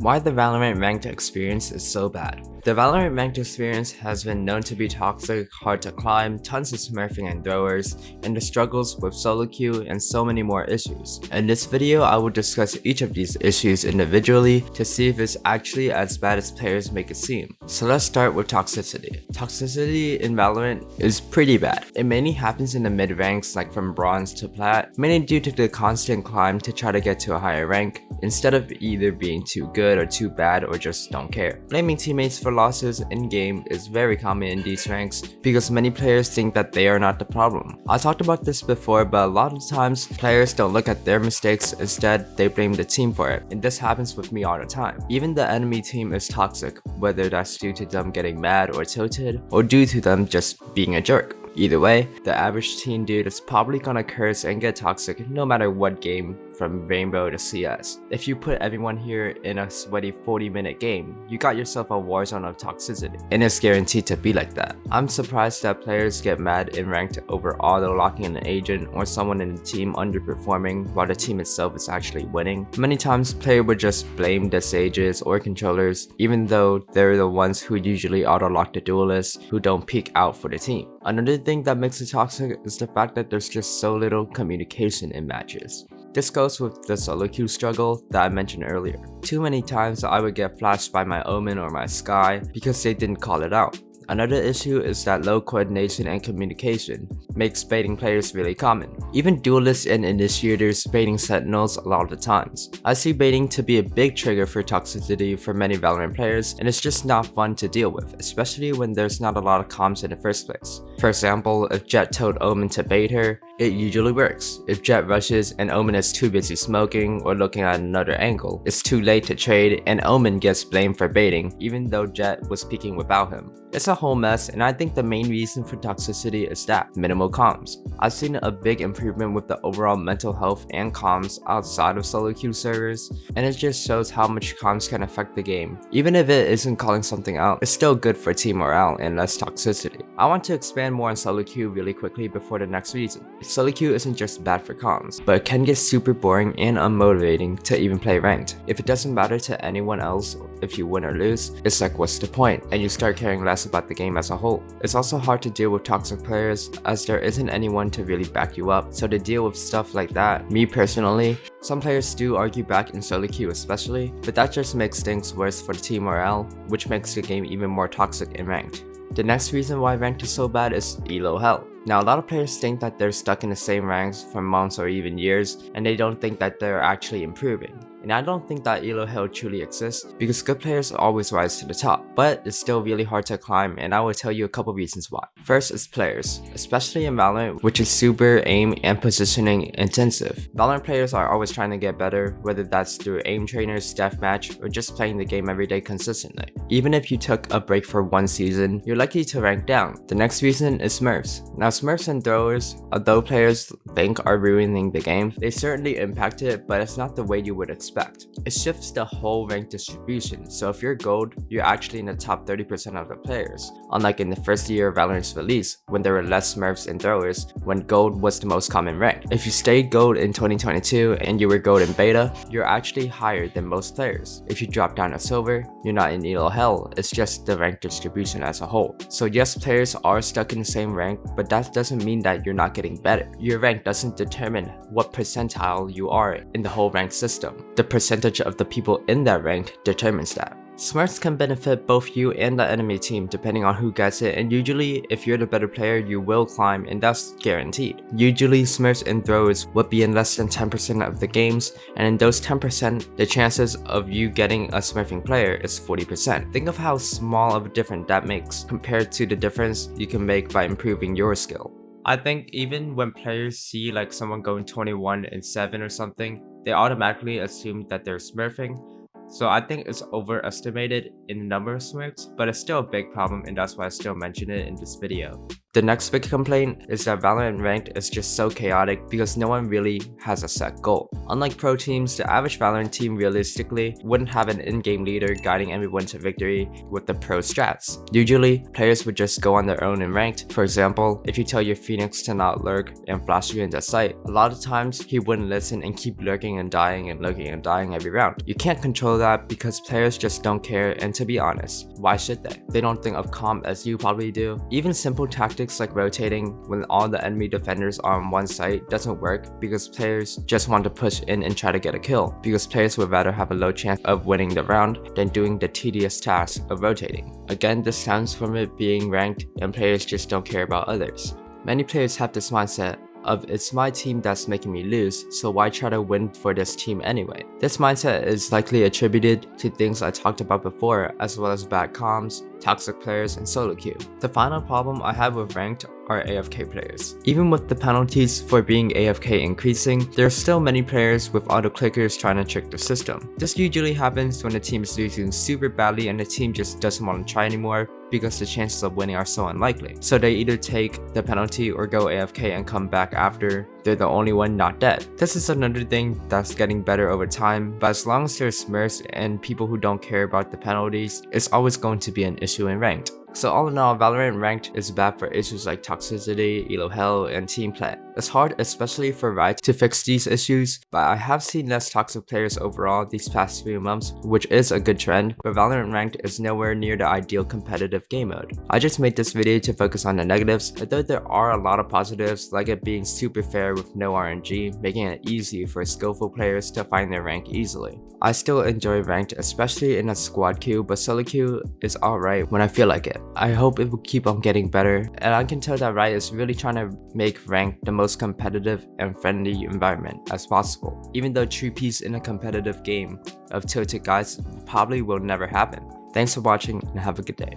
Why the Valorant ranked experience is so bad. The Valorant ranked experience has been known to be toxic, hard to climb, tons of smurfing and throwers, and the struggles with solo queue and so many more issues. In this video, I will discuss each of these issues individually to see if it's actually as bad as players make it seem. So let's start with toxicity. Toxicity in Valorant is pretty bad. It mainly happens in the mid ranks, like from bronze to plat, mainly due to the constant climb to try to get to a higher rank, instead of either being too good or too bad or just don't care. Blaming teammates for losses in game is very common in these ranks because many players think that they are not the problem. I talked about this before, but a lot of times players don't look at their mistakes, instead they blame the team for it, and this happens with me all the time. Even the enemy team is toxic, whether that's due to them getting mad or tilted, or due to them just being a jerk. Either way, the average teen dude is probably gonna curse and get toxic no matter what game, from Rainbow to CS. If you put everyone here in a sweaty 40-minute game, you got yourself a warzone of toxicity, and it's guaranteed to be like that. I'm surprised that players get mad in ranked over auto-locking an agent or someone in the team underperforming while the team itself is actually winning. Many times, players would just blame the sages or controllers, even though they're the ones who usually auto-lock the duelists who don't peek out for the team. Another thing that makes it toxic is the fact that there's just so little communication in matches. This goes with the solo queue struggle that I mentioned earlier. Too many times I would get flashed by my Omen or my Sky because they didn't call it out. Another issue is that low coordination and communication makes baiting players really common. Even duelists and initiators baiting sentinels a lot of the times. I see baiting to be a big trigger for toxicity for many Valorant players, and it's just not fun to deal with, especially when there's not a lot of comms in the first place. For example, if Jett told Omen to bait her, it usually works. If Jett rushes and Omen is too busy smoking or looking at another angle, it's too late to trade and Omen gets blamed for baiting even though Jett was peeking without him. It's a whole mess, and I think the main reason for toxicity is that minimal comms. I've seen a big improvement with the overall mental health and comms outside of solo queue servers, and it just shows how much comms can affect the game. Even if it isn't calling something out, it's still good for team morale and less toxicity. I want to expand more on solo queue really quickly before the next reason. Solo queue isn't just bad for comms, but it can get super boring and unmotivating to even play ranked. If it doesn't matter to anyone else if you win or lose, it's like what's the point, and you start caring less about the game as a whole. It's also hard to deal with toxic players as there isn't anyone to really back you up, so to deal with stuff like that, me personally, some players do argue back in solo queue especially, but that just makes things worse for the team morale, which makes the game even more toxic in ranked. The next reason why ranked is so bad is elo hell. Now, a lot of players think that they're stuck in the same ranks for months or even years, and they don't think that they're actually improving. And I don't think that elo hell truly exists because good players always rise to the top, but it's still really hard to climb, and I will tell you a couple reasons why. First is players, especially in Valorant, which is super aim and positioning intensive. Valorant players are always trying to get better, whether that's through aim trainers, deathmatch, or just playing the game every day consistently. Even if you took a break for one season, you're likely to rank down. The next reason is smurfs. Now, smurfs and throwers, although players think are ruining the game, they certainly impact it, but it's not the way you would expect. It shifts the whole rank distribution, so if you're gold, you're actually in the top 30% of the players, unlike in the first year of Valorant's release, when there were less smurfs and throwers, when gold was the most common rank. If you stayed gold in 2022 and you were gold in beta, you're actually higher than most players. If you drop down to silver, you're not in elo hell, it's just the rank distribution as a whole. So yes, players are stuck in the same rank, but that doesn't mean that you're not getting better. Your rank doesn't determine what percentile you are in the whole rank system. The percentage of the people in that rank determines that. Smurfs can benefit both you and the enemy team depending on who gets it, and usually if you're the better player you will climb, and that's guaranteed. Usually smurfs and throwers would be in less than 10% of the games, and in those 10% the chances of you getting a smurfing player is 40%. Think of how small of a difference that makes compared to the difference you can make by improving your skill. I think even when players see like someone going 21-7 or something, they automatically assume that they're smurfing. So I think it's overestimated in the number of smurfs, but it's still a big problem, and that's why I still mention it in this video. The next big complaint is that Valorant Ranked is just so chaotic because no one really has a set goal. Unlike pro teams, the average Valorant team realistically wouldn't have an in-game leader guiding everyone to victory with the pro strats. Usually, players would just go on their own in Ranked. For example, if you tell your Phoenix to not lurk and flash you into sight, a lot of times he wouldn't listen and keep lurking and dying and lurking and dying every round. You can't control that because players just don't care, and to be honest, why should they? They don't think of comp as you probably do. Even simple tactics like rotating when all the enemy defenders are on one site doesn't work because players just want to push in and try to get a kill, because players would rather have a low chance of winning the round than doing the tedious task of rotating. Again, this stems from it being ranked and players just don't care about others. Many players have this mindset of it's my team that's making me lose, so why try to win for this team anyway? This mindset is likely attributed to things I talked about before, as well as bad comms, toxic players, and solo queue. The final problem I have with ranked are AFK players. Even with the penalties for being AFK increasing, there are still many players with auto clickers trying to trick the system. This usually happens when the team is losing super badly and the team just doesn't want to try anymore because the chances of winning are so unlikely. So they either take the penalty or go AFK and come back after they're the only one not dead. This is another thing that's getting better over time, but as long as there's smurfs and people who don't care about the penalties, it's always going to be an issue in ranked. So all in all, Valorant Ranked is bad for issues like toxicity, elo hell, and team play. It's hard, especially for Riot, to fix these issues, but I have seen less toxic players overall these past few months, which is a good trend, but Valorant Ranked is nowhere near the ideal competitive game mode. I just made this video to focus on the negatives, although there are a lot of positives, like it being super fair with no RNG, making it easy for skillful players to find their rank easily. I still enjoy Ranked, especially in a squad queue, but solo queue is alright when I feel like it. I hope it will keep on getting better, and I can tell that Riot is really trying to make Ranked the most competitive and friendly environment as possible, even though true peace in a competitive game of tilted guys probably will never happen. Thanks for watching and have a good day.